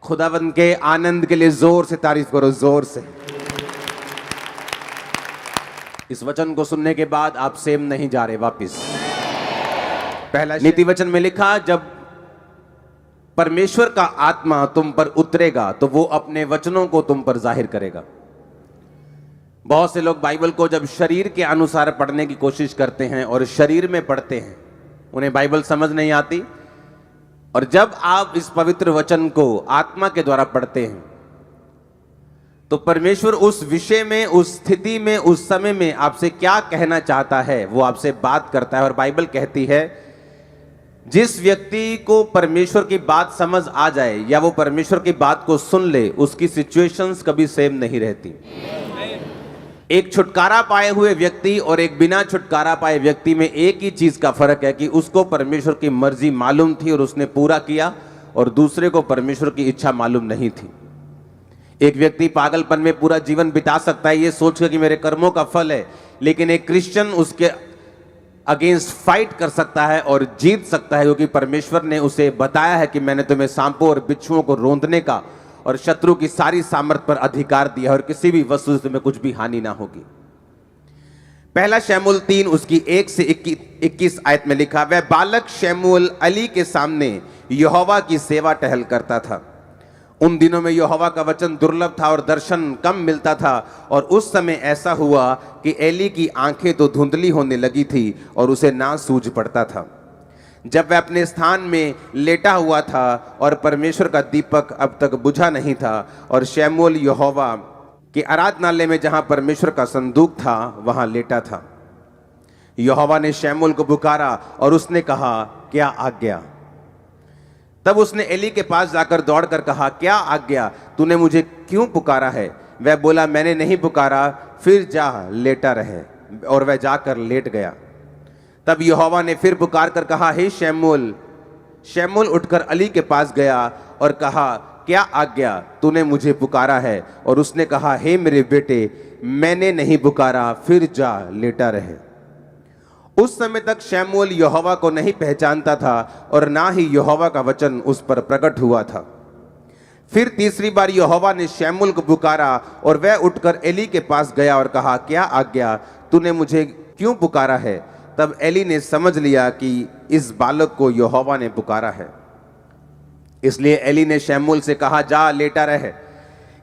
खुदावंद के आनंद के लिए जोर से तारीफ करो, जोर से। इस वचन को सुनने के बाद आप सेम नहीं जा रहे वापिस। पहला नीति वचन में लिखा, जब परमेश्वर का आत्मा तुम पर उतरेगा तो वो अपने वचनों को तुम पर जाहिर करेगा। बहुत से लोग बाइबल को जब शरीर के अनुसार पढ़ने की कोशिश करते हैं और शरीर में पढ़ते हैं, उन्हें बाइबल समझ नहीं आती। और जब आप इस पवित्र वचन को आत्मा के द्वारा पढ़ते हैं तो परमेश्वर उस विषय में, उस स्थिति में, उस समय में आपसे क्या कहना चाहता है वो आपसे बात करता है। और बाइबल कहती है जिस व्यक्ति को परमेश्वर की बात समझ आ जाए या वो परमेश्वर की बात को सुन ले, उसकी सिचुएशंस कभी सेम नहीं रहती। एक छुटकारा पाए हुए व्यक्ति और एक बिना छुटकारा पाए व्यक्ति में एक ही चीज का फर्क है कि उसको परमेश्वर की मर्जी मालूम थी और उसने पूरा किया, और दूसरे को परमेश्वर की इच्छा मालूम नहीं थी। एक व्यक्ति पागलपन में पूरा जीवन बिता सकता है ये सोचकर कि मेरे कर्मों का फल है, लेकिन एक क्रिश्चियन उसके अगेंस्ट फाइट कर सकता है और जीत सकता है, क्योंकि परमेश्वर ने उसे बताया है कि मैंने तुम्हें सांपों और बिच्छुओं को रौंदने का और शत्रु की सारी सामर्थ पर अधिकार दिया और किसी भी वस्तु से तुम्हें कुछ भी हानि ना होगी। पहला शमूएल 3 उसकी 1 से 21 आयत में लिखा, वह बालक शमूएल अली के सामने यहोवा की सेवा टहल करता था। उन दिनों में यहोवा का वचन दुर्लभ था और दर्शन कम मिलता था। और उस समय ऐसा हुआ कि एली की आंखें तो धुंधली होने लगी थी और उसे ना सूझ पड़ता था। जब वह अपने स्थान में लेटा हुआ था और परमेश्वर का दीपक अब तक बुझा नहीं था, और शमूएल यहोवा के आराधनालय में जहां परमेश्वर का संदूक था वहां लेटा था। यहोवा ने शमूएल को पुकारा और उसने कहा, क्या आज्ञा? तब उसने एली के पास जाकर दौड़कर कहा, क्या आज्ञा? तूने मुझे क्यों पुकारा है? वह बोला, मैंने नहीं पुकारा, फिर जा लेटा रहे। और वह जाकर लेट गया। तब यहोवा ने फिर पुकार कर कहा, हे शमूएल। शमूएल उठकर अली के पास गया और कहा, क्या आज्ञा? तूने मुझे पुकारा है। और उसने कहा, हे मेरे बेटे, मैंने नहीं पुकारा, फिर जा लेटा रहे। उस समय तक शमूएल यहोवा को नहीं पहचानता था और ना ही यहोवा का वचन उस पर प्रकट हुआ था। फिर तीसरी बार यहोवा ने शमूएल को पुकारा और वह उठकर एली के पास गया और कहा, क्या आज्ञा? तूने मुझे क्यों पुकारा है? तब एली ने समझ लिया कि इस बालक को यहोवा ने पुकारा है। इसलिए एली ने शमूएल से कहा, जा लेटा रहे।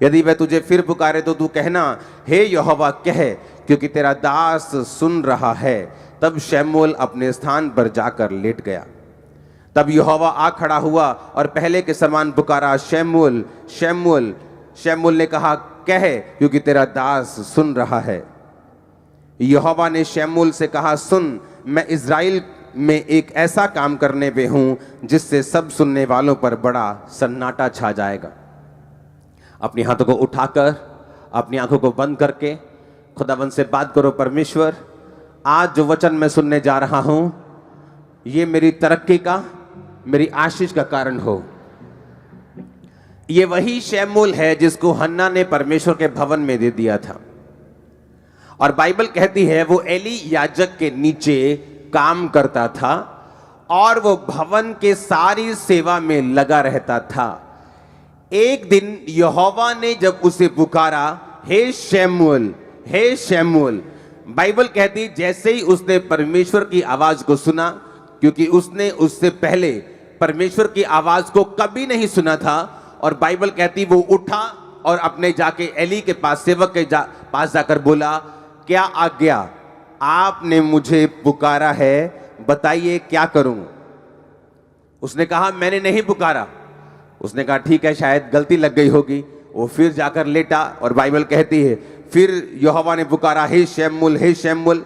यदि वह तुझे फिर पुकारे तो तू कहना, हे यहोवा कह, क्योंकि तेरा दास सुन रहा है। तब शमूएल अपने स्थान पर जाकर लेट गया। तब यहोवा आ खड़ा हुआ और पहले के समान पुकारा, शमूएल, शमूएल। शमूएल ने कहा, कह, क्योंकि तेरा दास सुन रहा है। यहोवा ने शमूएल से कहा, सुन, मैं इज़राइल में एक ऐसा काम करने पे हूं जिससे सब सुनने वालों पर बड़ा सन्नाटा छा जाएगा। अपनी हाथों को उठाकर, अपनी आंखों को बंद करके खुदावंद से बात करो, परमेश्वर, आज जो वचन मैं सुनने जा रहा हूं ये मेरी तरक्की का, मेरी आशीष का कारण हो। ये वही शमूएल है जिसको हन्ना ने परमेश्वर के भवन में दे दिया था। और बाइबल कहती है वो एली याजक के नीचे काम करता था और वो भवन के सारी सेवा में लगा रहता था। एक दिन यहोवा ने जब उसे पुकारा, हे शमूएल, हे शमूएल, बाइबल कहती जैसे ही उसने परमेश्वर की आवाज को सुना, क्योंकि उसने उससे पहले परमेश्वर की आवाज को कभी नहीं सुना था, और बाइबल कहती वो उठा और अपने जाके एली के पास, सेवक के पास जाकर बोला, क्या आज्ञा? आपने मुझे पुकारा है, बताइए क्या करूं? उसने कहा, मैंने नहीं पुकारा। उसने कहा, ठीक है, शायद गलती लग गई होगी। वो फिर जाकर लेटा और बाइबल कहती है फिर यहोवा ने पुकारा, हे शमूएल, हे शमूएल।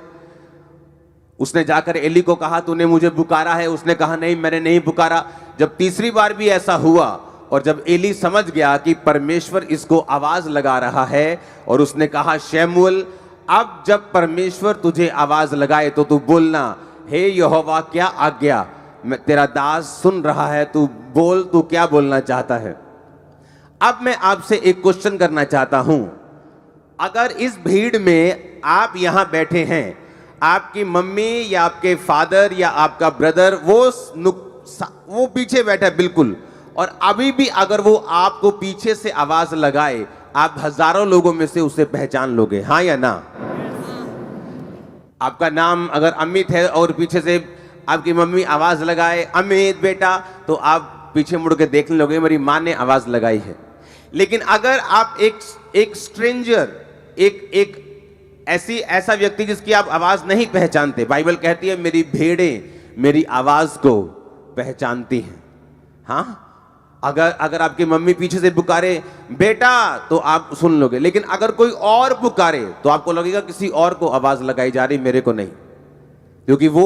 उसने जाकर एली को कहा, तूने मुझे पुकारा है? उसने कहा, नहीं, मैंने नहीं पुकारा। जब तीसरी बार भी ऐसा हुआ और जब एली समझ गया कि परमेश्वर इसको आवाज लगा रहा है, और उसने कहा, शमूएल, अब जब परमेश्वर तुझे आवाज लगाए तो तू बोलना, हे यहोवा, क्या आज्ञा? मैं तेरा दास सुन रहा है, तू बोल, तू क्या बोलना चाहता है? अब मैं आपसे एक क्वेश्चन करना चाहता हूं। अगर इस भीड़ में आप यहां बैठे हैं, आपकी मम्मी या आपके फादर या आपका ब्रदर वो पीछे बैठा है बिल्कुल, और अभी भी अगर वो आपको पीछे से आवाज लगाए, आप हजारों लोगों में से उसे पहचान लोगे, हाँ या ना? आपका नाम अगर अमित है और पीछे से आपकी मम्मी आवाज लगाए अमित बेटा, तो आप पीछे मुड़ के देखने लोगे मेरी मां ने आवाज लगाई है। लेकिन अगर आप एक स्ट्रेंजर, एक ऐसा व्यक्ति जिसकी आप आवाज नहीं पहचानते, बाइबल कहती है मेरी भेड़ें मेरी आवाज को पहचानती हैं। हाँ, अगर आपकी मम्मी पीछे से पुकारे बेटा तो आप सुन लोगे, लेकिन अगर कोई और पुकारे तो आपको लगेगा किसी और को आवाज लगाई जा रही, मेरे को नहीं, क्योंकि वो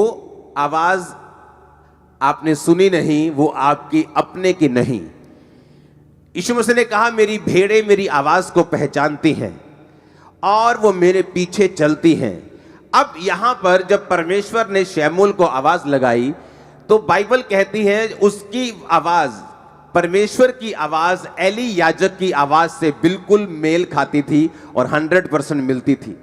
आवाज आपने सुनी नहीं, वो आपकी अपने की नहीं। यीशु मसीह ने कहा मेरी भेड़ें मेरी आवाज को पहचानती हैं और वो मेरे पीछे चलती हैं। अब यहां पर जब परमेश्वर ने शमूएल को आवाज लगाई तो बाइबल कहती है उसकी आवाज, परमेश्वर की आवाज एली याजक की आवाज से बिल्कुल मेल खाती थी और 100% मिलती थी।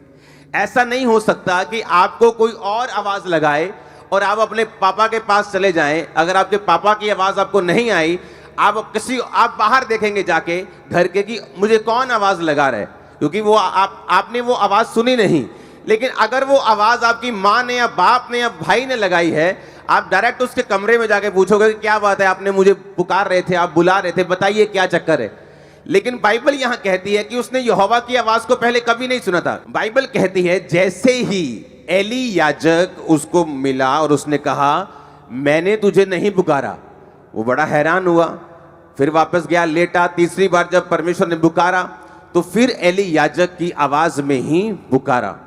ऐसा नहीं हो सकता कि आपको कोई और आवाज लगाए और आप अपने पापा के पास चले जाएं। अगर आपके पापा की आवाज आपको नहीं आई, आप बाहर देखेंगे जाके घर के कि मुझे कौन आवाज लगा रहा है, क्योंकि वो आपने वो आवाज सुनी नहीं। लेकिन अगर वो आवाज आपकी माँ ने या बाप ने या भाई ने लगाई है, आप डायरेक्ट उसके कमरे में जाके पूछोगे कि क्या बात है, आपने मुझे पुकार रहे थे, आप बुला रहे थे, बताइए क्या चक्कर है। लेकिन बाइबल यहां कहती है कि उसने यहोवा की आवाज को पहले कभी नहीं सुना था। बाइबल कहती है जैसे ही एली याजक उसको मिला और उसने कहा मैंने तुझे नहीं पुकारा, वो बड़ा हैरान हुआ, फिर वापस गया, लेटा। तीसरी बार जब परमेश्वर ने पुकारा तो फिर एली याजक की आवाज में ही पुकारा।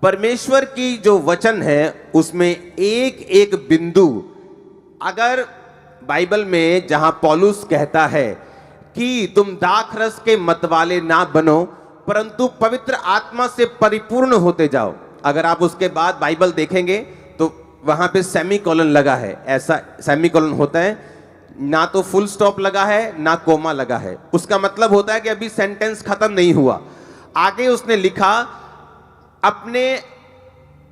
परमेश्वर की जो वचन है उसमें एक एक बिंदु, अगर बाइबल में जहां पौलुस कहता है कि तुम दाखरस के मतवाले ना बनो परंतु पवित्र आत्मा से परिपूर्ण होते जाओ, अगर आप उसके बाद बाइबल देखेंगे तो वहां पे सेमीकोलन लगा है। ऐसा सेमीकोलन होता है, ना तो फुल स्टॉप लगा है ना कोमा लगा है। उसका मतलब होता है कि अभी सेंटेंस खत्म नहीं हुआ। आगे उसने लिखा अपने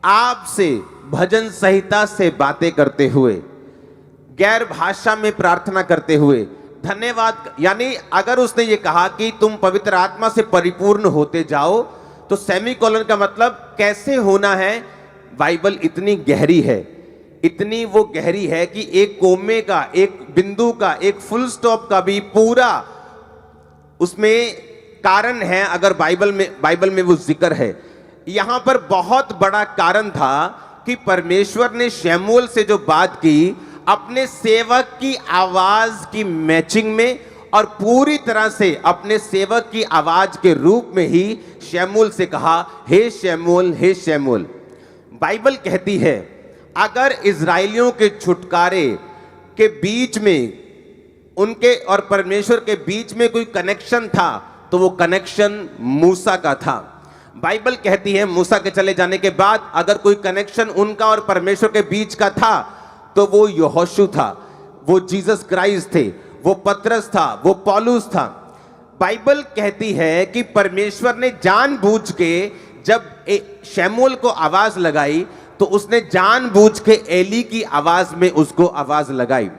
आप से भजन संहिता से बातें करते हुए, गैर भाषा में प्रार्थना करते हुए धन्यवाद। यानी अगर उसने ये कहा कि तुम पवित्र आत्मा से परिपूर्ण होते जाओ, तो सेमीकोलन का मतलब कैसे होना है। बाइबल इतनी गहरी है, इतनी वो गहरी है कि एक कोमे का, एक बिंदु का, एक फुल स्टॉप का भी पूरा उसमें कारण है। अगर बाइबल में वो जिक्र है, यहां पर बहुत बड़ा कारण था कि परमेश्वर ने शमूएल से जो बात की अपने सेवक की आवाज की मैचिंग में और पूरी तरह से अपने सेवक की आवाज के रूप में ही शमूएल से कहा हे शमूएल, हे शमूएल। बाइबल कहती है अगर इजराइलियों के छुटकारे के बीच में, उनके और परमेश्वर के बीच में कोई कनेक्शन था तो वो कनेक्शन मूसा का था। बाइबल कहती है मूसा के चले जाने के बाद अगर कोई कनेक्शन उनका और परमेश्वर के बीच का था तो वो यहोशू था, वो जीसस क्राइस्ट थे, वो पतरस था, वो पौलुस था। बाइबल कहती है कि परमेश्वर ने जानबूझ के जब शमूएल को आवाज लगाई तो उसने जानबूझ के एली की आवाज में उसको आवाज लगाई।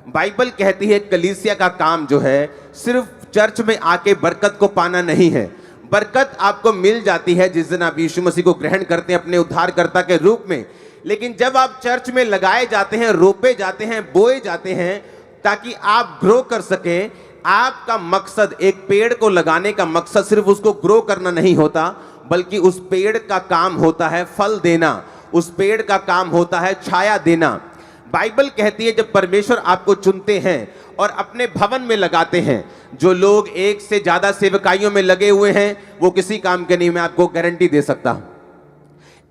बाइबल कहती है कलीसिया का काम जो है सिर्फ चर्च में आके बरकत को पाना नहीं है। बरकत आपको मिल जाती है जिस दिन आप यीशु मसीह को ग्रहण करते हैं अपने उद्धारकर्ता के रूप में। लेकिन जब आप चर्च में लगाए जाते हैं, रोपे जाते हैं, बोए जाते हैं ताकि आप ग्रो कर सकें, आपका मकसद, एक पेड़ को लगाने का मकसद सिर्फ उसको ग्रो करना नहीं होता, बल्कि उस पेड़ का काम होता है फल देना, उस पेड़ का काम होता है छाया देना। बाइबल कहती है जब परमेश्वर आपको चुनते हैं और अपने भवन में लगाते हैं, जो लोग एक से ज्यादा सेवकाइयों में लगे हुए हैं वो किसी काम के नहीं, मैं आपको गारंटी दे सकता हूं।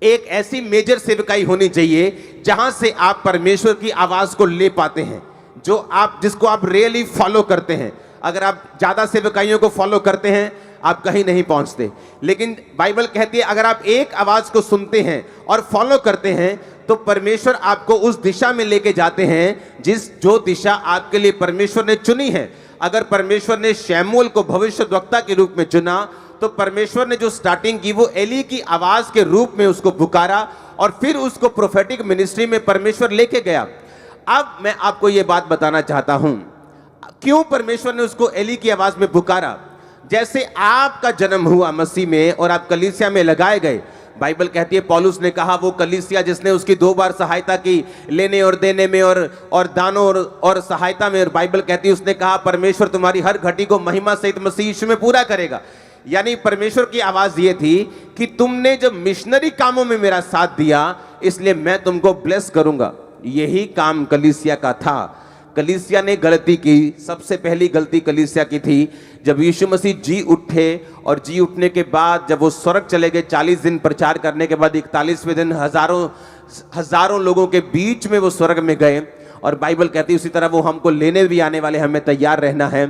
एक ऐसी मेजर सेवकाई होनी चाहिए जहां से आप परमेश्वर की आवाज को ले पाते हैं, जिसको आप रियली फॉलो करते हैं। अगर आप ज्यादा सेवकाइयों को फॉलो करते हैं आप कहीं नहीं पहुंचते। लेकिन बाइबल कहती है अगर आप एक आवाज को सुनते हैं और फॉलो करते हैं तो परमेश्वर आपको उस दिशा में लेके जाते हैं जो दिशा आपके लिए परमेश्वर ने चुनी है। अगर परमेश्वर ने शमूएल को भविष्यद्वक्ता के रूप में चुना तो परमेश्वर ने जो स्टार्टिंग की वो एली की आवाज के रूप में उसको पुकारा और फिर उसको प्रोफेटिक मिनिस्ट्री में परमेश्वर लेके गया। अब मैं आपको यह बात बताना चाहता हूं क्यों परमेश्वर ने उसको एली की आवाज में पुकारा? जैसे आपका जन्म हुआ मसीह में और आप कलीसिया में लगाए गए, बाइबल कहती है, पौलुस ने कहा वो कलीसिया जिसने उसकी 2 बार सहायता की लेने और देने में और दानों और सहायता में, और बाइबल कहती है उसने कहा परमेश्वर तुम्हारी हर घटी को महिमा सहित मसीह यीशु में पूरा करेगा। यानी परमेश्वर की आवाज ये थी कि तुमने जब मिशनरी कामों में मेरा साथ दिया इसलिए मैं तुमको ब्लेस करूंगा। यही काम कलीसिया का था। कलीसिया ने गलती की, सबसे पहली गलती कलीसिया की थी जब यीशु मसीह जी उठे, और जी उठने के बाद जब वो स्वर्ग चले गए, 40 दिन प्रचार करने के बाद 41वें दिन हजारों लोगों के बीच में वो स्वर्ग में गए। और बाइबल कहती है उसी तरह वो हमको लेने भी आने वाले, हमें तैयार रहना है।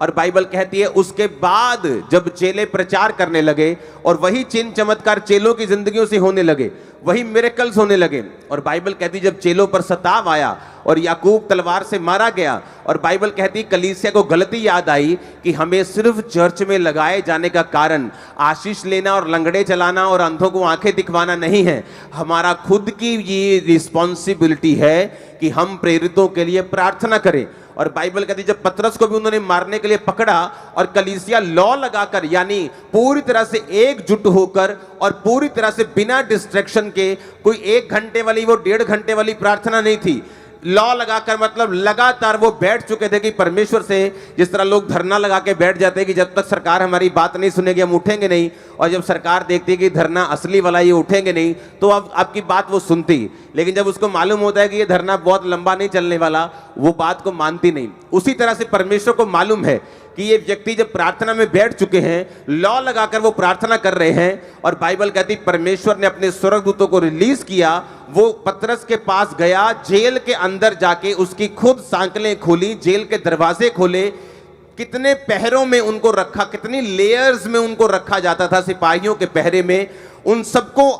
और बाइबल कहती है उसके बाद जब चेले प्रचार करने लगे और वही चिन्ह चमत्कार चेलों की जिंदगियों से होने लगे, वही मिरेकल्स होने लगे। और बाइबल कहती जब चेलों पर सताव आया और याकूब तलवार से मारा गया, और बाइबल कहती कलीसिया को गलती याद आई कि हमें सिर्फ चर्च में लगाए जाने का कारण आशीष लेना और लंगड़े चलाना और अंधों को आंखें दिखवाना नहीं है। हमारा खुद की ये रिस्पॉन्सिबिलिटी है कि हम प्रेरितों के लिए प्रार्थना करें। और बाइबल कहती जब पतरस को भी उन्होंने मारने के लिए पकड़ा और कलीसिया लॉ लगाकर, यानी पूरी तरह से एकजुट होकर और पूरी तरह से बिना डिस्ट्रैक्शन के, कोई 1 घंटे वाली वो 1.5 घंटे वाली प्रार्थना नहीं थी, लॉ लगाकर, मतलब लगातार वो बैठ चुके थे कि परमेश्वर से, जिस तरह लोग धरना लगा के बैठ जाते हैं कि जब तक सरकार हमारी बात नहीं सुनेगी हम उठेंगे नहीं, और जब सरकार देखती है कि धरना असली वाला ये उठेंगे नहीं तो अब आपकी बात वो सुनती, लेकिन जब उसको मालूम होता है कि ये धरना बहुत लंबा नहीं चलने वाला, वो बात को मानती नहीं। उसी तरह से परमेश्वर को मालूम है कि ये व्यक्ति जब प्रार्थना में बैठ चुके हैं, लॉ लगाकर वो प्रार्थना कर रहे हैं, और बाइबल कहती परमेश्वर ने अपने स्वर्गदूतों को रिलीज किया। वो पतरस के पास गया, जेल के अंदर जाके उसकी खुद सांकलें खोली, जेल के दरवाजे खोले, कितने पहरों में उनको रखा, कितनी लेयर्स में उनको रखा जाता था सिपाहियों के पहरे में, उन सबको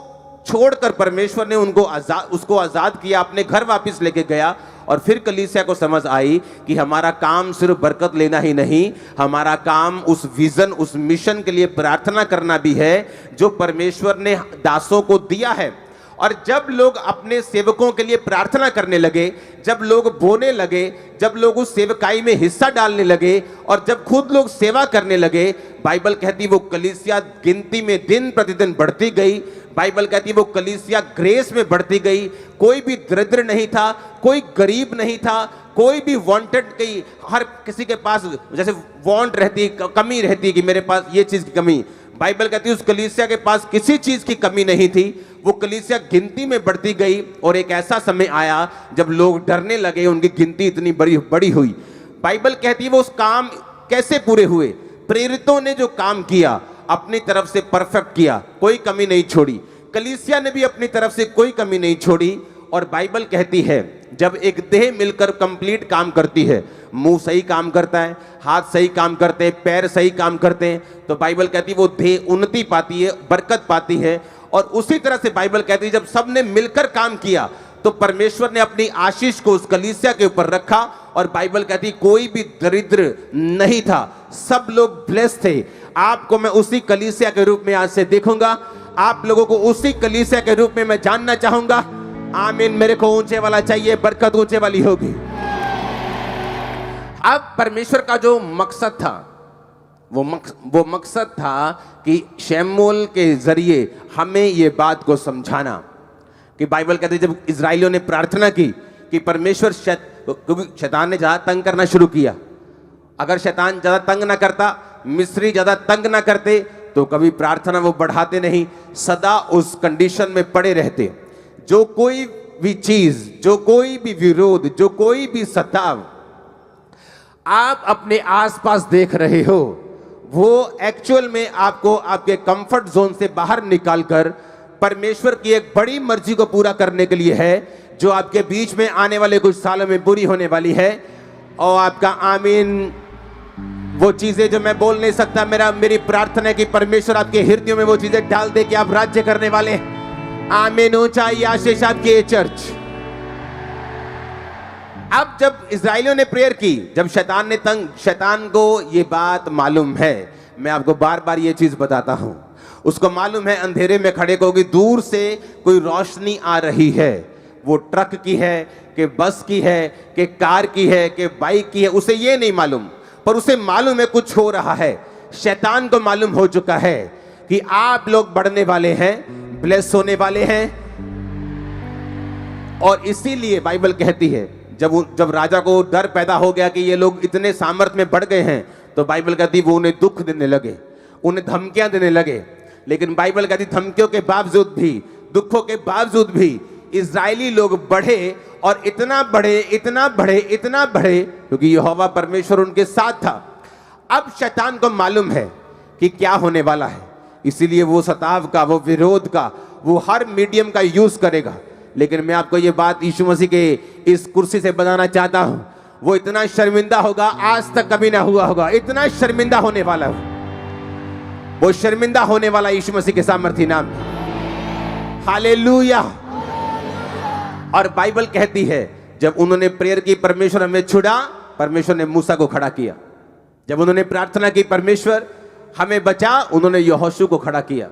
छोड़कर परमेश्वर ने उसको आजाद किया, अपने घर वापस लेके गया। और फिर कलीसिया को समझ आई कि हमारा काम सिर्फ बरकत लेना ही नहीं, हमारा काम उस विजन, उस मिशन के लिए प्रार्थना करना भी है जो परमेश्वर ने दासों को दिया है। और जब लोग अपने सेवकों के लिए प्रार्थना करने लगे, जब लोग बोने लगे, जब लोग उस सेवकाई में हिस्सा डालने लगे और जब खुद लोग सेवा करने लगे, बाइबल कहती वो कलीसिया गिनती में दिन प्रतिदिन बढ़ती गई। बाइबल कहती वो कलीसिया ग्रेस में बढ़ती गई। कोई भी दरिद्र नहीं था, कोई गरीब नहीं था, कोई भी वांटेड, की हर किसी के पास जैसे वांट रहती, कमी रहती कि मेरे पास ये चीज की कमी, बाइबल कहती है उस कलीसिया के पास किसी चीज की कमी नहीं थी। वो कलीसिया गिनती में बढ़ती गई और एक ऐसा समय आया जब लोग डरने लगे, उनकी गिनती इतनी बड़ी हुई। बाइबल कहती है वो उस काम कैसे पूरे हुए, प्रेरितों ने जो काम किया अपनी तरफ से परफेक्ट किया, कोई कमी नहीं छोड़ी। कलीसिया ने भी अपनी तरफ से कोई कमी नहीं छोड़ी। और बाइबल कहती है जब एक देह मिलकर कंप्लीट काम करती है, मुंह सही काम करता है, हाथ सही काम करते हैं, पैर सही काम करते हैं, तो बाइबल कहती है वो देह उन्नति पाती है, बरकत पाती है। और उसी तरह से बाइबल कहती है जब सबने मिलकर काम किया तो परमेश्वर ने अपनी आशीष को उस कलीसिया के ऊपर रखा। और बाइबल कहती कोई भी दरिद्र नहीं था, सब लोग ब्लेस्ड थे। आपको मैं उसी कलीसिया के रूप में आज से देखूंगा, आप लोगों को उसी कलीसिया के रूप में मैं जानना चाहूंगा। आमीन। मेरे को ऊंचे वाला चाहिए, बरकत ऊंचे वाली होगी। अब परमेश्वर का जो मकसद था वो मकसद था कि शमूएल के जरिए हमें ये बात को समझाना कि बाइबल कहती है जब इजराइलियों ने प्रार्थना की कि परमेश्वर, क्योंकि शैतान ने ज्यादा तंग करना शुरू किया, अगर शैतान ज्यादा तंग ना करता, मिस्री ज्यादा तंग ना करते तो कभी प्रार्थना वो बढ़ाते नहीं, सदा उस कंडीशन में पड़े रहते। जो कोई भी चीज, जो कोई भी विरोध, जो कोई भी सताव आप अपने आसपास देख रहे हो, वो एक्चुअल में आपको आपके कंफर्ट जोन से बाहर निकालकर परमेश्वर की एक बड़ी मर्जी को पूरा करने के लिए है, जो आपके बीच में आने वाले कुछ सालों में पूरी होने वाली है। और आपका आमीन। वो चीजें जो मैं बोल नहीं सकता, मेरी प्रार्थना है कि परमेश्वर आपके हृदयों में वो चीजें डाल दे कि आप राज्य करने वाले हैं। आमीन। ऊंचाई आशीष आपकी चर्च। अब जब इजराइलियों ने प्रेयर की, जब शैतान को ये बात मालूम है, मैं आपको बार बार ये चीज बताता हूं, उसको मालूम है अंधेरे में खड़े को कि दूर से कोई रोशनी आ रही है। वो ट्रक की है कि बस की है कि कार की है कि बाइक की है, उसे ये नहीं मालूम, पर उसे मालूम है कुछ हो रहा है। शैतान को मालूम हो चुका है कि आप लोग बढ़ने वाले हैं, ब्लेस होने वाले हैं। और इसीलिए बाइबल कहती है जब राजा को डर पैदा हो गया कि ये लोग इतने सामर्थ में बढ़ गए हैं, तो बाइबल कहती वो उन्हें दुख देने लगे, उन्हें धमकियां देने लगे। लेकिन बाइबल कहती धमकियों के बावजूद भी, दुखों के बावजूद भी इजरायली लोग बढ़े और इतना बढ़े, इतना बढ़े, इतना बढ़े, क्योंकि यहोवा परमेश्वर उनके साथ था। अब शैतान को मालूम है कि क्या होने वाला है, इसीलिए वो सताव का, वो विरोध का, वो हर मीडियम का यूज करेगा। लेकिन मैं आपको ये बात यीशु मसीह के इस कुर्सी से बताना चाहता हूं, वो इतना शर्मिंदा होगा, आज तक कभी ना हुआ होगा, इतना शर्मिंदा होने वाला है। वो शर्मिंदा होने वाला यीशु मसीह के सामर्थी नाम में। हालेलुया। और बाइबल कहती है जब उन्होंने प्रेयर की, परमेश्वर हमें छुड़ा, परमेश्वर ने मूसा को खड़ा किया। जब उन्होंने प्रार्थना की परमेश्वर हमें बचा, उन्होंने यहोशू को खड़ा किया।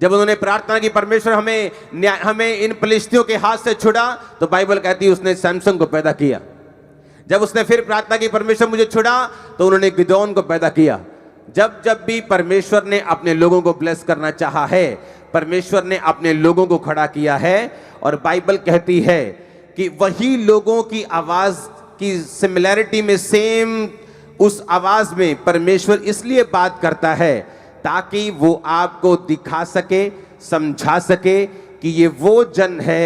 जब उन्होंने प्रार्थना की परमेश्वर हमें इन फलिश्तियों के हाथ से छुड़ा, तो बाइबल कहती है उसने सैमसन को पैदा किया। जब उसने फिर प्रार्थना की परमेश्वर मुझे छुड़ा, तो उन्होंने गिदोन को पैदा किया। जब जब भी परमेश्वर ने अपने लोगों को ब्लेस करना चाहा है, परमेश्वर ने अपने लोगों को खड़ा किया है। और बाइबल कहती है कि वही लोगों की आवाज की सिमिलैरिटी में, सेम उस आवाज में परमेश्वर इसलिए बात करता है ताकि वो आपको दिखा सके, समझा सके कि ये वो जन है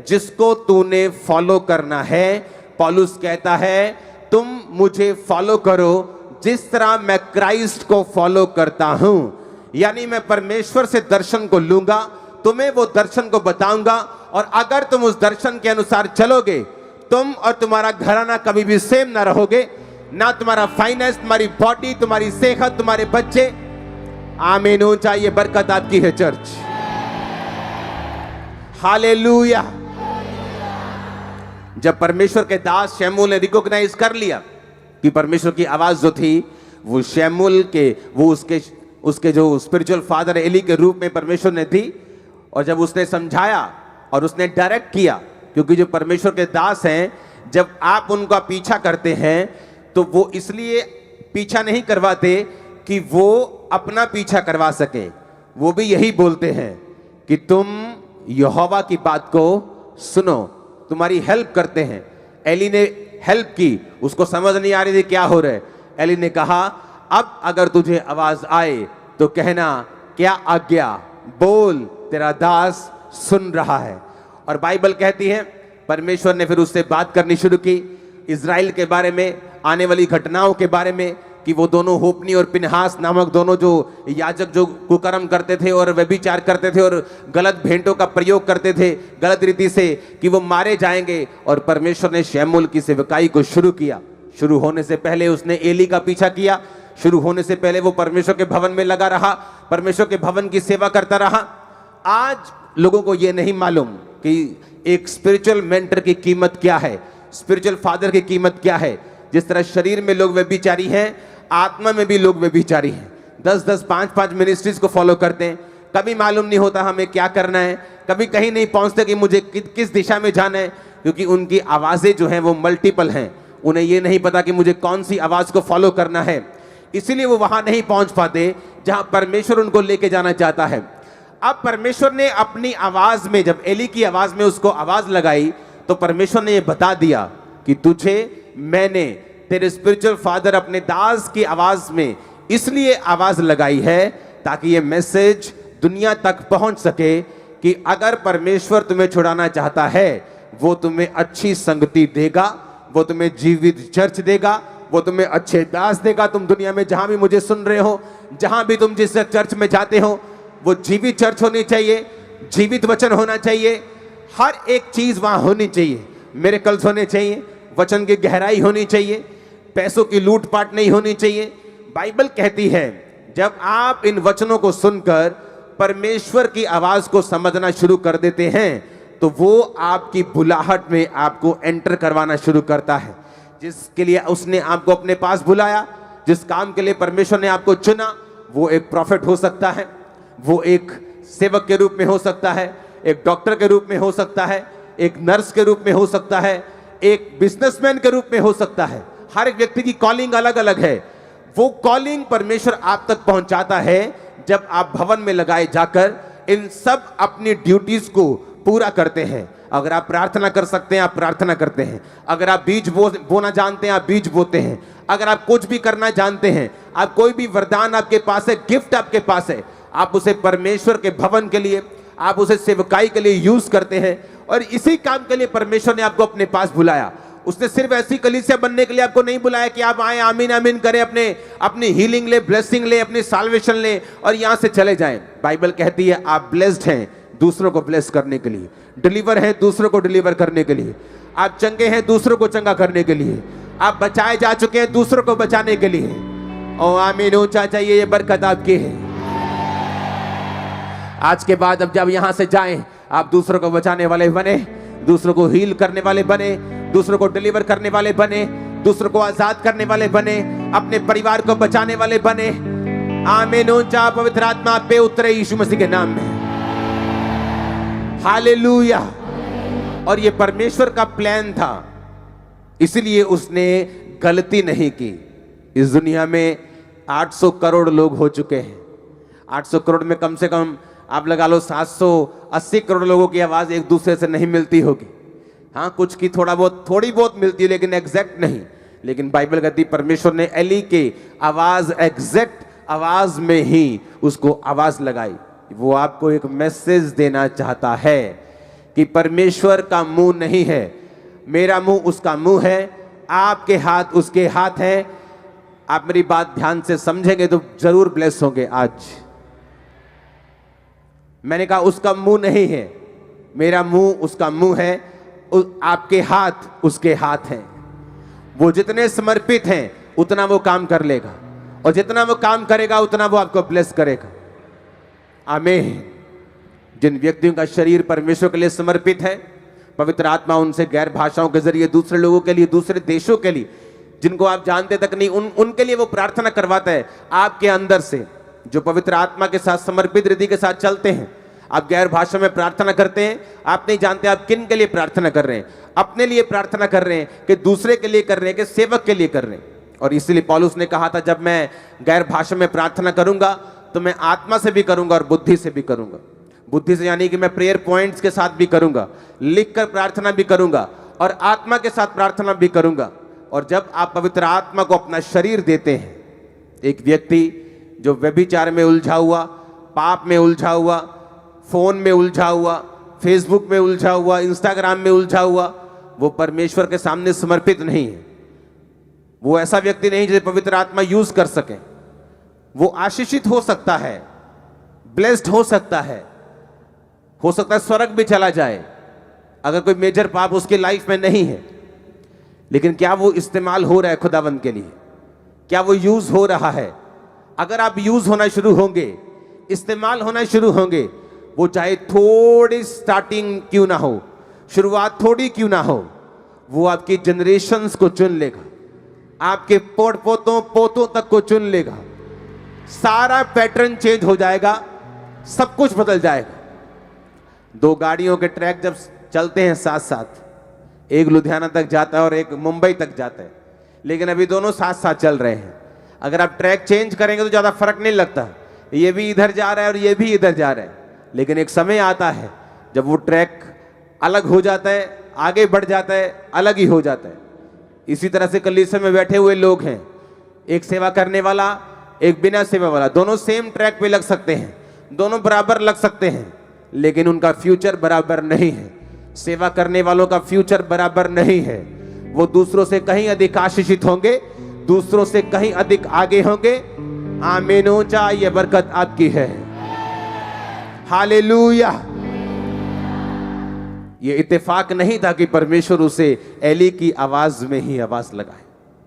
जिसको तूने फॉलो करना है। पौलुस कहता है तुम मुझे फॉलो करो जिस तरह मैं क्राइस्ट को फॉलो करता हूं। यानी मैं परमेश्वर से दर्शन को लूंगा, तुम्हें वो दर्शन को बताऊंगा, और अगर तुम उस दर्शन के अनुसार चलोगे, तुम और तुम्हारा घराना कभी भी सेम ना रहोगे, ना तुम्हारा फाइनेंस, तुम्हारी बॉडी, तुम्हारी सेहत, तुम्हारे बच्चे। आमीन हो चाहिए, बरकत आपकी है चर्च। हालेलुया। जब परमेश्वर के दास शमूएल ने रिकॉग्नाइज कर लिया कि परमेश्वर की आवाज जो थी वो शमूएल के, वो उसके जो स्पिरिचुअल फादर एली के रूप में परमेश्वर ने दी, और जब उसने समझाया और उसने डायरेक्ट किया, क्योंकि जो परमेश्वर के दास हैं, जब आप उनका पीछा करते हैं तो वो इसलिए पीछा नहीं करवाते कि वो अपना पीछा करवा सके, वो भी यही बोलते हैं कि तुम यहोवा की बात को सुनो, तुम्हारी हेल्प करते हैं। एली ने हेल्प की, उसको समझ नहीं आ रही थी क्या हो रहा है। एली ने कहा अब अगर तुझे आवाज आए तो कहना क्या आज्ञा, बोल, तेरा दास सुन रहा है। और बाइबल कहती है परमेश्वर ने फिर उससे बात करनी शुरू की इजराइल के बारे में, आने वाली घटनाओं के बारे में, कि वो दोनों होपनी और पिनहास नामक दोनों जो याजक जो कुकर्म करते थे और व्यभिचार करते थे और गलत भेंटों का प्रयोग करते थे गलत रीति से, कि वो मारे जाएंगे। और परमेश्वर ने शमूएल की सेवकाई को शुरू किया। शुरू होने से पहले उसने एली का पीछा किया, शुरू होने से पहले वो परमेश्वर के भवन में लगा रहा, परमेश्वर के भवन की सेवा करता रहा। आज लोगों को ये नहीं मालूम कि एक स्पिरिचुअल मेंटर की कीमत क्या है, स्पिरिचुअल फादर की कीमत क्या है। जिस तरह शरीर में लोग व्यभिचारी हैं, आत्मा में भी लोग व्यभिचारी हैं। 10-10, 5-5 मिनिस्ट्रीज को फॉलो करते हैं, कभी मालूम नहीं होता हमें क्या करना है, कभी कहीं नहीं पहुंचते कि मुझे किस दिशा में जाना है, क्योंकि उनकी आवाजें जो हैं वो मल्टीपल हैं। उन्हें ये नहीं पता कि मुझे कौन सी आवाज को फॉलो करना है, इसीलिए वो वहां नहीं पहुंच पाते जहां परमेश्वर उनको लेके जाना चाहता है। अब परमेश्वर ने अपनी आवाज में, जब एली की आवाज में उसको आवाज लगाई, तो परमेश्वर ने ये बता दिया कि तुझे मैंने, तेरे स्पिरिचुअल फादर अपने दास की आवाज में इसलिए आवाज लगाई है ताकि ये मैसेज दुनिया तक पहुंच सके कि अगर परमेश्वर तुम्हें छुड़ाना चाहता है, वो तुम्हें अच्छी संगति देगा, वो तुम्हें जीवित चर्च देगा, वो तुम्हें अच्छे दास देगा। तुम दुनिया में जहां भी मुझे सुन रहे हो, जहां भी तुम जिस चर्च में जाते हो, वो जीवित चर्च होनी चाहिए, जीवित वचन होना चाहिए, हर एक चीज वहां होनी चाहिए। मिरेकल्स होने चाहिए, वचन की गहराई होनी चाहिए, पैसों की लूटपाट नहीं होनी चाहिए। बाइबल कहती है जब आप इन वचनों को सुनकर परमेश्वर की आवाज को समझना शुरू कर देते हैं, तो वो आपकी बुलाहट में आपको एंटर करवाना शुरू करता है। जिसके लिए उसने आपको अपने पास बुलाया, जिस काम के लिए परमेश्वर ने आपको चुना, वो एक प्रॉफिट हो सकता है, वो एक सेवक के रूप में हो सकता है, एक डॉक्टर के रूप में हो सकता है, एक नर्स के रूप में हो सकता है, एक बिजनेसमैन के रूप में हो सकता है। हर एक व्यक्ति की कॉलिंग अलग अलग है। वो कॉलिंग परमेश्वर आप तक पहुंचाता है जब आप भवन में लगाए जाकर इन सब अपनी ड्यूटीज को पूरा करते हैं। अगर आप प्रार्थना कर सकते हैं, आप प्रार्थना करते हैं। अगर आप बीज बोना जानते हैं, आप बीज बोते हैं। अगर आप कुछ भी करना जानते हैं, आप कोई भी वरदान आपके पास है, गिफ्ट आपके पास है, आप उसे परमेश्वर के भवन के लिए, आप उसे सेवकाई के लिए यूज करते हैं। और इसी काम के लिए परमेश्वर ने आपको अपने पास बुलाया। उसने सिर्फ ऐसी कलीसिया बनने के लिए आपको नहीं बुलाया कि आप आए, आमीन आमीन करें, अपनी हीलिंग ले, ब्लेसिंग ले, अपनी साल्वेशन ले और यहां से चले जाएं। बाइबल कहती है आप ब्लेस्ड हैं दूसरों को ब्लेस करने के लिए, डिलीवर हैं दूसरों को डिलीवर करने के लिए, आप चंगे हैं दूसरों को चंगा करने के लिए, आप बचाए जा चुके हैं दूसरों को बचाने के लिए। ओ आमीन, ऊंचा चाहिए, ये बरकत आपकी है। आज के बाद अब जब यहां से जाएं, आप दूसरों को बचाने वाले बने, दूसरों को हील करने वाले बने, दूसरों को डिलीवर करने वाले बने, दूसरों को आजाद करने वाले बने, अपने परिवार को बचाने वाले बने। आमीन, ऊंचा, पवित्र आत्मा पे उतरे यीशु मसीह के नाम में। हालेलुया। और ये परमेश्वर का प्लान था, इसलिए उसने गलती नहीं की। इस दुनिया में 800 करोड़ लोग हो चुके हैं। 800 करोड़ में कम से कम आप लगा लो 780 करोड़ लोगों की आवाज एक दूसरे से नहीं मिलती होगी। हाँ, कुछ की थोड़ी बहुत मिलती है, लेकिन एग्जैक्ट नहीं। लेकिन बाइबल कहती परमेश्वर ने एली के आवाज, एग्जैक्ट आवाज में ही उसको आवाज लगाई। वो आपको एक मैसेज देना चाहता है कि परमेश्वर का मुंह नहीं है, मेरा मुंह उसका मुंह है, आपके हाथ उसके हाथ हैं। आप मेरी बात ध्यान से समझेंगे तो जरूर ब्लेस होंगे। आज मैंने कहा उसका मुंह नहीं है, मेरा मुंह उसका मुंह है, आपके हाथ उसके हाथ हैं। वो जितने समर्पित हैं उतना वो काम कर लेगा, और जितना वो काम करेगा उतना वो आपको ब्लेस करेगा। आमीन। जिन व्यक्तियों का शरीर परमेश्वर के लिए समर्पित है, पवित्र आत्मा उनसे गैर भाषाओं के जरिए दूसरे लोगों के लिए, दूसरे देशों के लिए, जिनको आप जानते तक नहीं, उनके लिए वो प्रार्थना करवाता है आपके अंदर से। जो पवित्र आत्मा के साथ समर्पित हृदय के साथ चलते हैं, आप गैर भाषा में प्रार्थना करते हैं, आप नहीं जानते आप किन के लिए प्रार्थना कर रहे हैं। अपने लिए प्रार्थना कर रहे हैं कि दूसरे के लिए कर रहे हैं कि सेवक के लिए कर रहे हैं। और इसलिए पौलुस ने कहा था, जब मैं गैर भाषा में प्रार्थना करूंगा तो मैं आत्मा से भी करूंगा और बुद्धि से भी करूंगा। बुद्धि से यानी कि मैं प्रेयर पॉइंट्स के साथ भी करूंगा, लिखकर प्रार्थना भी करूंगा, और आत्मा के साथ प्रार्थना भी करूंगा। और जब आप पवित्र आत्मा को अपना शरीर देते हैं, एक व्यक्ति जो व्यभिचार में उलझा हुआ, पाप में उलझा हुआ, फोन में उलझा हुआ, फेसबुक में उलझा हुआ, इंस्टाग्राम में उलझा हुआ, वो परमेश्वर के सामने समर्पित नहीं है। वो ऐसा व्यक्ति नहीं जिसे पवित्र आत्मा यूज कर सके। वो आशीषित हो सकता है, ब्लेस्ड हो सकता है स्वर्ग भी चला जाए अगर कोई मेजर पाप उसके लाइफ में नहीं है। लेकिन क्या वो इस्तेमाल हो रहा है खुदावंद के लिए? क्या वो यूज हो रहा है? अगर आप यूज होना शुरू होंगे, इस्तेमाल होना शुरू होंगे, वो चाहे थोड़ी स्टार्टिंग क्यों ना हो, शुरुआत थोड़ी क्यों ना हो, वो आपकी जनरेशंस को चुन लेगा, आपके पोतों तक को चुन लेगा। सारा पैटर्न चेंज हो जाएगा, सब कुछ बदल जाएगा। दो गाड़ियों के ट्रैक जब चलते हैं साथ साथ, एक लुधियाना तक जाता है और एक मुंबई तक जाता है, लेकिन अभी दोनों साथ साथ चल रहे हैं। अगर आप ट्रैक चेंज करेंगे तो ज्यादा फर्क नहीं लगता, ये भी इधर जा रहा है और ये भी इधर जा रहा है। लेकिन एक समय आता है जब वो ट्रैक अलग हो जाता है, आगे बढ़ जाता है, अलग ही हो जाता है। इसी तरह से कलीसिया में बैठे हुए लोग हैं, एक सेवा करने वाला, एक बिना सेवा वाला, दोनों सेम ट्रैक पे लग सकते हैं, दोनों बराबर लग सकते हैं, लेकिन उनका फ्यूचर बराबर नहीं है। सेवा करने वालों का फ्यूचर बराबर नहीं है। वो दूसरों से कहीं अधिक आशीषित होंगे, दूसरों से कहीं अधिक आगे होंगे। आमीन, ऊंचा, ये बरकत आपकी है। हालेलुया। ये इत्तेफाक नहीं था कि परमेश्वर उसे एली की आवाज में ही आवाज लगाए।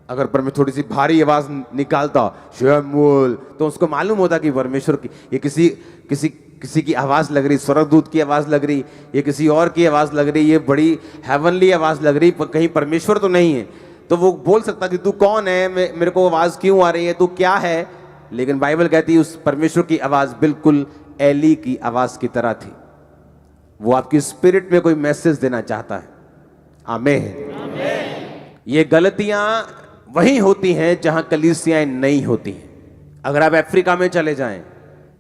अगर परमेश्वर थोड़ी सी भारी आवाज निकालता, शमूएल, तो उसको मालूम होता कि परमेश्वर की ये किसी की आवाज लग रही, स्वर्गदूत की आवाज लग रही, ये किसी और की आवाज लग रही, ये बड़ी हेवनली आवाज लग रही, कहीं परमेश्वर तो नहीं है। तो वो बोल सकता कि तू कौन है, मेरे को आवाज क्यों आ रही है, तू क्या है। लेकिन बाइबल कहती है उस परमेश्वर की आवाज बिल्कुल एली की आवाज की तरह थी। वो आपकी स्पिरिट में कोई मैसेज देना चाहता है। आमीन। ये गलतियां वहीं होती हैं जहां कलीसियाएं नहीं होती हैं। अगर आप अफ्रीका में चले जाएं,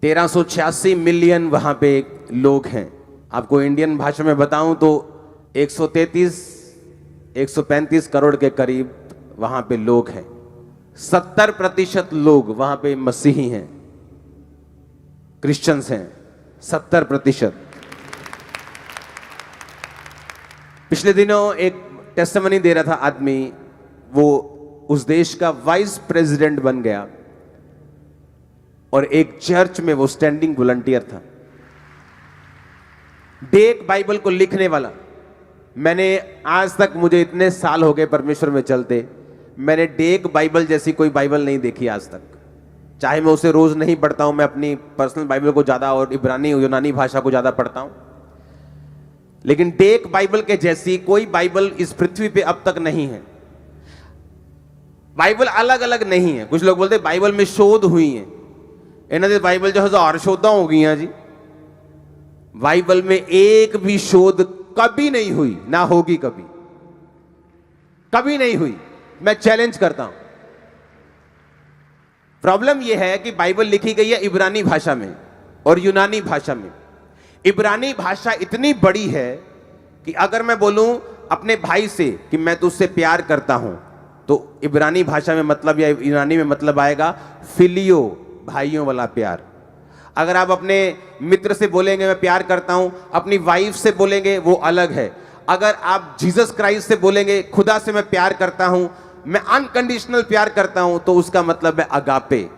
1386 मिलियन वहां पे लोग हैं। आपको इंडियन भाषा में बताऊं तो 135 करोड़ के करीब वहां पे लोग हैं। 70% लोग वहां पे मसीही हैं, क्रिश्चियंस हैं, 70%। पिछले दिनों एक टेस्टिमनी दे रहा था आदमी, वो उस देश का वाइस प्रेसिडेंट बन गया और एक चर्च में वो स्टैंडिंग वॉलंटियर था। डेक बाइबल को लिखने वाला। मैंने आज तक, मुझे इतने साल हो गए परमेश्वर में चलते, मैंने डेक बाइबल जैसी कोई बाइबल नहीं देखी आज तक। चाहे मैं उसे रोज नहीं पढ़ता हूं, मैं अपनी पर्सनल बाइबल को ज्यादा और इब्रानी यूनानी भाषा को ज्यादा पढ़ता हूं, लेकिन डेक बाइबल के जैसी कोई बाइबल इस पृथ्वी पे अब तक नहीं है। बाइबल अलग अलग नहीं है। कुछ लोग बोलते हैं बाइबल में शोध हुई है। इन्होंने दे बाइबल जो हजार शोधा हो गई हैं जी। बाइबल में एक भी शोध कभी नहीं हुई, ना होगी कभी, कभी नहीं हुई। मैं चैलेंज करता हूं। प्रॉब्लम यह है कि बाइबल लिखी गई है इब्रानी भाषा में और यूनानी भाषा में। इब्रानी भाषा इतनी बड़ी है कि अगर मैं बोलूं अपने भाई से कि मैं तुझसे प्यार करता हूं, तो इब्रानी भाषा में मतलब या यूनानी में मतलब आएगा फिलियो, भाइयों वाला प्यार। अगर आप अपने मित्र से बोलेंगे मैं प्यार करता हूं, अपनी वाइफ से बोलेंगे वो अलग है। अगर आप जीसस क्राइस्ट से बोलेंगे खुदा से मैं प्यार करता हूं, मैं अनकंडीशनल प्यार करता हूं, तो उसका मतलब है अगापे।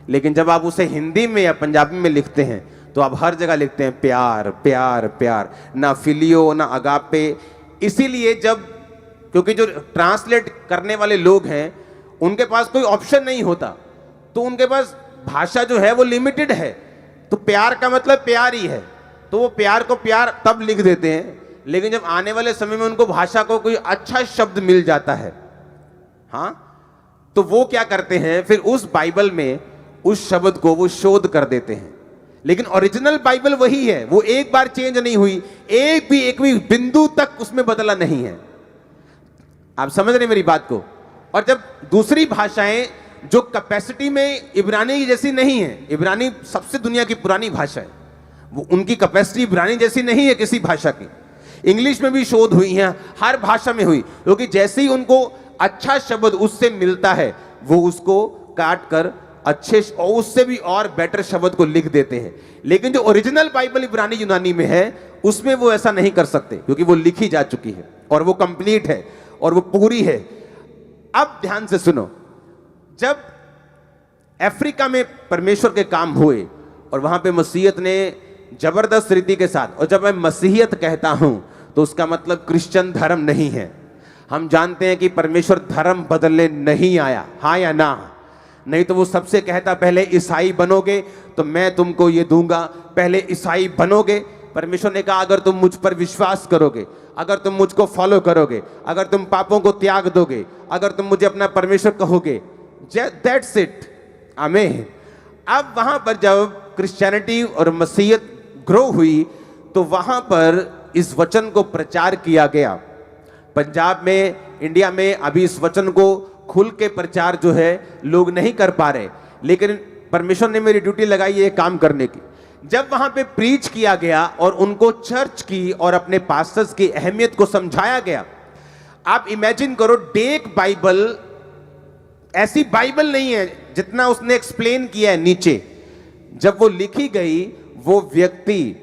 लेकिन जब आप उसे हिंदी में या पंजाबी में लिखते हैं तो आप हर जगह लिखते हैं प्यार प्यार प्यार, ना फिलियो ना अगापे। इसीलिए क्योंकि जो ट्रांसलेट करने वाले लोग हैं उनके पास कोई ऑप्शन नहीं होता, तो उनके पास भाषा जो है वो लिमिटेड है। तो प्यार का मतलब प्यार ही है, तो वो प्यार को प्यार तब लिख देते हैं। लेकिन जब आने वाले समय में उनको भाषा को कोई अच्छा शब्द मिल जाता है, हाँ, तो वो क्या करते हैं, फिर उस बाइबल में उस शब्द को वो शोध कर देते हैं। लेकिन ओरिजिनल बाइबल वही है, वो एक बार चेंज नहीं हुई, एक भी बिंदु तक उसमें बदला नहीं है। आप समझ रहे मेरी बात को। और जब दूसरी भाषाएं जो कैपेसिटी में इब्रानी की जैसी नहीं है, इब्रानी सबसे दुनिया की पुरानी भाषा है, वो उनकी कैपेसिटी इब्रानी जैसी नहीं है किसी भाषा की। इंग्लिश में भी शोध हुई है, हर भाषा में हुई, क्योंकि जैसे ही उनको अच्छा शब्द उससे मिलता है वो उसको काट कर अच्छे और उससे भी और बेटर शब्द को लिख देते हैं। लेकिन जो ओरिजिनल बाइबल इब्रानी यूनानी में है उसमें वो ऐसा नहीं कर सकते, क्योंकि वो लिखी जा चुकी है और वो कंप्लीट है और वो पूरी है। अब ध्यान से सुनो, जब अफ्रीका में परमेश्वर के काम हुए और वहां पे मसीहत ने जबरदस्त रीति के साथ, और जब मैं मसीहियत कहता हूं तो उसका मतलब क्रिश्चियन धर्म नहीं है। हम जानते हैं कि परमेश्वर धर्म बदलने नहीं आया, हाँ या ना? नहीं तो वो सबसे कहता पहले ईसाई बनोगे तो मैं तुमको ये दूंगा, पहले ईसाई बनोगे। परमेश्वर ने कहा अगर तुम मुझ पर विश्वास करोगे, अगर तुम मुझको फॉलो करोगे, अगर तुम पापों को त्याग दोगे, अगर तुम मुझे अपना परमेश्वर कहोगे, दैट्स इट, आमीन। अब वहां पर जब क्रिश्चियनिटी और मसीहत ग्रो हुई तो वहां पर इस वचन को प्रचार किया गया। पंजाब में, इंडिया में अभी इस वचन को खुल के प्रचार जो है लोग नहीं कर पा रहे, लेकिन परमेश्वर ने मेरी ड्यूटी लगाई ये काम करने की। जब वहां पे प्रीच किया गया और उनको चर्च की और अपने पास्टर्स की अहमियत को समझाया गया। आप इमेजिन करो, डेक बाइबल ऐसी बाइबल नहीं है जितना उसने एक्सप्लेन किया है नीचे। जब वो लिखी गई, वो व्यक्ति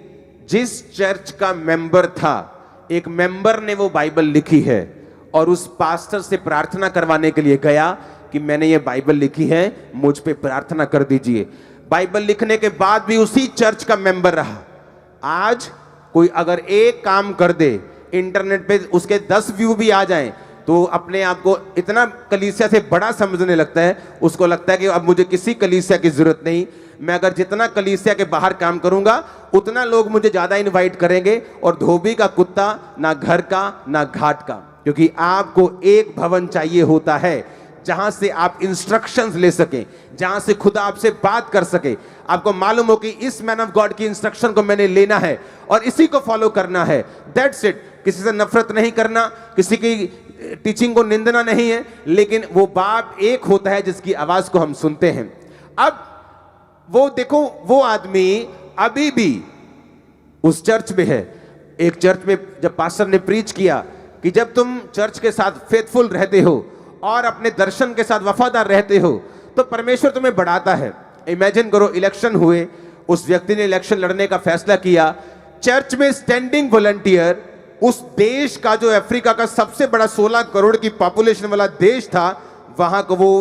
जिस चर्च का मेंबर था, एक मेंबर ने वो बाइबल लिखी है और उस पास्टर से प्रार्थना करवाने के लिए गया कि मैंने ये बाइबल लिखी है, मुझ पे प्रार्थना कर दीजिए। बाइबल लिखने के बाद भी उसी चर्च का मेंबर रहा। आज कोई अगर एक काम कर दे, इंटरनेट पे उसके 10 व्यू भी आ जाएं, तो अपने आप को इतना कलीसिया से बड़ा समझने लगता है। उसको लगता है कि अब मुझे किसी कलीसिया की जरूरत नहीं, मैं अगर जितना कलीसिया के बाहर काम करूंगा उतना लोग मुझे ज्यादा इनवाइट करेंगे, और धोबी का कुत्ता ना घर का ना घाट का। क्योंकि आपको एक भवन चाहिए होता है जहां से आप इंस्ट्रक्शंस ले सके, जहां से खुदा आपसे बात कर सके। आपको मालूम हो कि इस मैन ऑफ गॉड की इंस्ट्रक्शन को मैंने लेना है और इसी को फॉलो करना है, दैट्स इट। किसी से नफरत नहीं करना, किसी की टीचिंग को निंदना नहीं है, लेकिन वो बाप एक होता है जिसकी आवाज को हम सुनते हैं। अब वो देखो, वो आदमी अभी भी उस चर्च में है। एक चर्च में जब पास्टर ने प्रीच किया कि जब तुम चर्च के साथ फेथफुल रहते हो और अपने दर्शन के साथ वफादार रहते हो तो परमेश्वर तुम्हें बढ़ाता है। इमेजिन करो, इलेक्शन हुए, उस व्यक्ति ने इलेक्शन लड़ने का फैसला किया, चर्च में स्टैंडिंग वॉलंटियर, उस देश का जो अफ्रीका का सबसे बड़ा 16 करोड़ की पॉपुलेशन वाला देश था, वहां को वो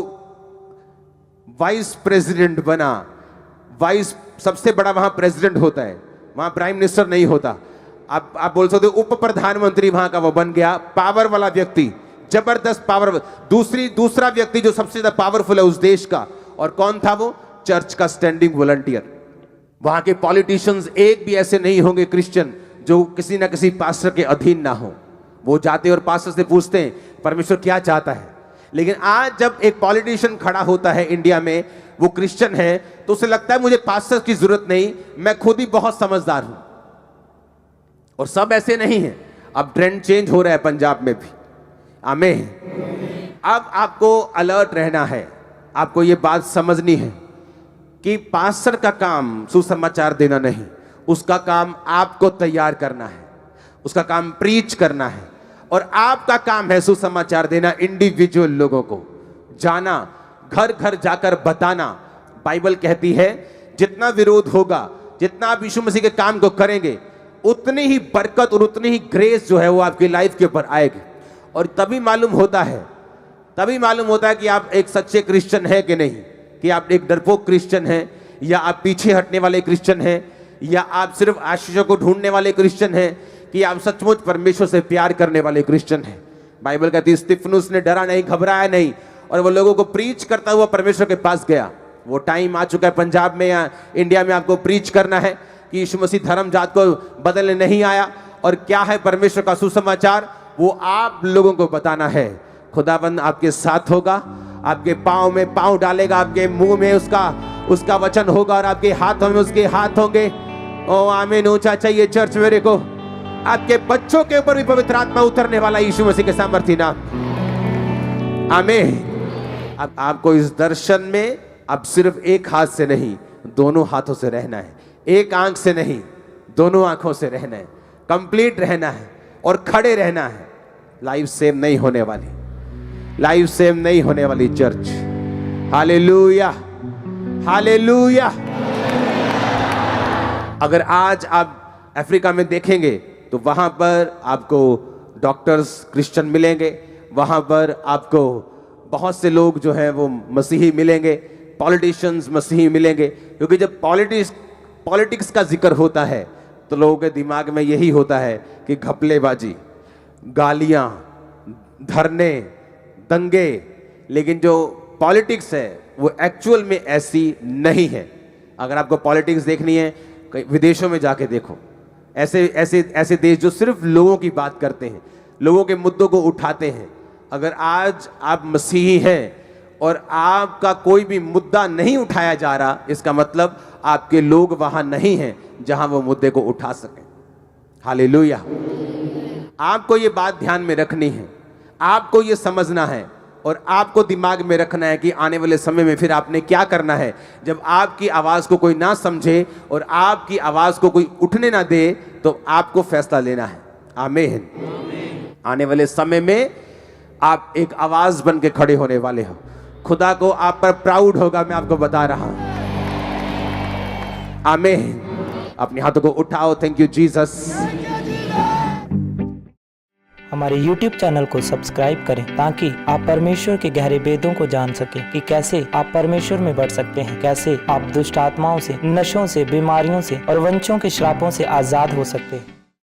वाइस प्रेसिडेंट बना। वाइस सबसे बड़ा वहां प्रेसिडेंट होता है, वहां प्राइम मिनिस्टर नहीं होता। आप बोल सकते हो उप प्रधानमंत्री वहां का वो बन गया, पावर वाला व्यक्ति, जबरदस्त पावर। दूसरा व्यक्ति जो सबसे ज्यादा पावरफुल है उस देश का, और कौन था वो? चर्च का स्टैंडिंग वॉलंटियर। वहां के पॉलिटिशियंस एक भी ऐसे नहीं होंगे क्रिश्चियन जो किसी ना किसी पास्टर के अधीन ना हो। वो जाते और पास्टर से पूछते हैं परमेश्वर क्या चाहता है। लेकिन आज जब एक पॉलिटिशियन खड़ा होता है इंडिया में, वो क्रिश्चियन है, तो उसे लगता है मुझे पास्टर की जरूरत नहीं, मैं खुद ही बहुत समझदार हूं। और सब ऐसे नहीं है, अब ट्रेंड चेंज हो रहा है पंजाब में भी। आमीन। अब आपको अलर्ट रहना है, आपको ये बात समझनी है कि पास्टर का काम सुसमाचार देना नहीं, उसका काम आपको तैयार करना है, उसका काम प्रीच करना है, और आपका काम है सुसमाचार देना इंडिविजुअल लोगों को, जाना, घर घर जाकर बताना। बाइबल कहती है जितना विरोध होगा, जितना आप यीशु मसीह के काम को करेंगे, उतनी ही बरकत और उतनी ही ग्रेस जो है वो आपकी लाइफ के ऊपर आएगी। और तभी मालूम होता है कि आप एक सच्चे क्रिश्चियन हैं कि नहीं, कि आप एक डरपोक क्रिश्चियन हैं, या आप पीछे हटने वाले क्रिश्चियन हैं, या आप सिर्फ आशीषों को ढूंढने वाले क्रिश्चियन हैं, कि आप सचमुच परमेश्वर से प्यार करने वाले क्रिश्चियन हैं। बाइबल कहती है स्तिफनुस ने डरा नहीं, घबराया नहीं, और वो लोगों को प्रीच करता हुआ परमेश्वर के पास गया। वो टाइम आ चुका है पंजाब में या इंडिया में आपको प्रीच करना है कि यीशु मसीह धर्म जात को बदलने नहीं आया, और क्या है परमेश्वर का सुसमाचार, वो आप लोगों को बताना है। खुदाबंद आपके साथ होगा, आपके पांव में पांव डालेगा, आपके मुंह में उसका वचन होगा, और आपके हाथों में उसके हाथ होंगे। ओ आमीन। ऊंचा चाहिए चर्च मेरे को। आपके बच्चों के ऊपर भी पवित्र आत्मा उतरने वाला यीशु मसीह के सामर्थ्य नाम। आमीन। अब आपको इस दर्शन में अब सिर्फ एक हाथ से नहीं, दोनों हाथों से रहना है, एक आंख से नहीं, दोनों आंखों से रहना है, कंप्लीट रहना है और खड़े रहना है। लाइफ सेम नहीं होने वाली, लाइफ सेम नहीं होने वाली चर्च। Hallelujah, hallelujah. अगर आज आप अफ्रीका में देखेंगे तो वहां पर आपको डॉक्टर्स क्रिश्चियन मिलेंगे, वहां पर आपको बहुत से लोग जो हैं वो मसीही मिलेंगे, पॉलिटिशियंस मसीही मिलेंगे। क्योंकि जब पॉलिटिक्स का जिक्र होता है तो लोगों के दिमाग में यही होता है कि घपलेबाजी, गालियां, धरने, दंगे। लेकिन जो पॉलिटिक्स है वो एक्चुअल में ऐसी नहीं है। अगर आपको पॉलिटिक्स देखनी है, विदेशों में जाके देखो, ऐसे देश जो सिर्फ लोगों की बात करते हैं, लोगों के मुद्दों को उठाते हैं। अगर आज आप मसीही हैं और आपका कोई भी मुद्दा नहीं उठाया जा रहा, इसका मतलब आपके लोग वहां नहीं हैं जहां वो मुद्दे को उठा सकें। हालेलुया। आपको ये बात ध्यान में रखनी है, आपको ये समझना है, और आपको दिमाग में रखना है कि आने वाले समय में फिर आपने क्या करना है। जब आपकी आवाज को कोई ना समझे और आपकी आवाज को कोई उठने ना दे, तो आपको फैसला लेना है। आमीन। आने वाले समय में आप एक आवाज बन के खड़े होने वाले हो। खुदा को आप पर प्राउड होगा, मैं आपको बता रहा हूं। आमीन। अपने हाथों को उठाओ। Thank you Jesus. हमारे YouTube चैनल को सब्सक्राइब करें ताकि आप परमेश्वर के गहरे भेदों को जान सकें कि कैसे आप परमेश्वर में बढ़ सकते हैं, कैसे आप दुष्ट आत्माओं से, नशों से, बीमारियों से और वंशों के श्रापों से आजाद हो सकते हैं।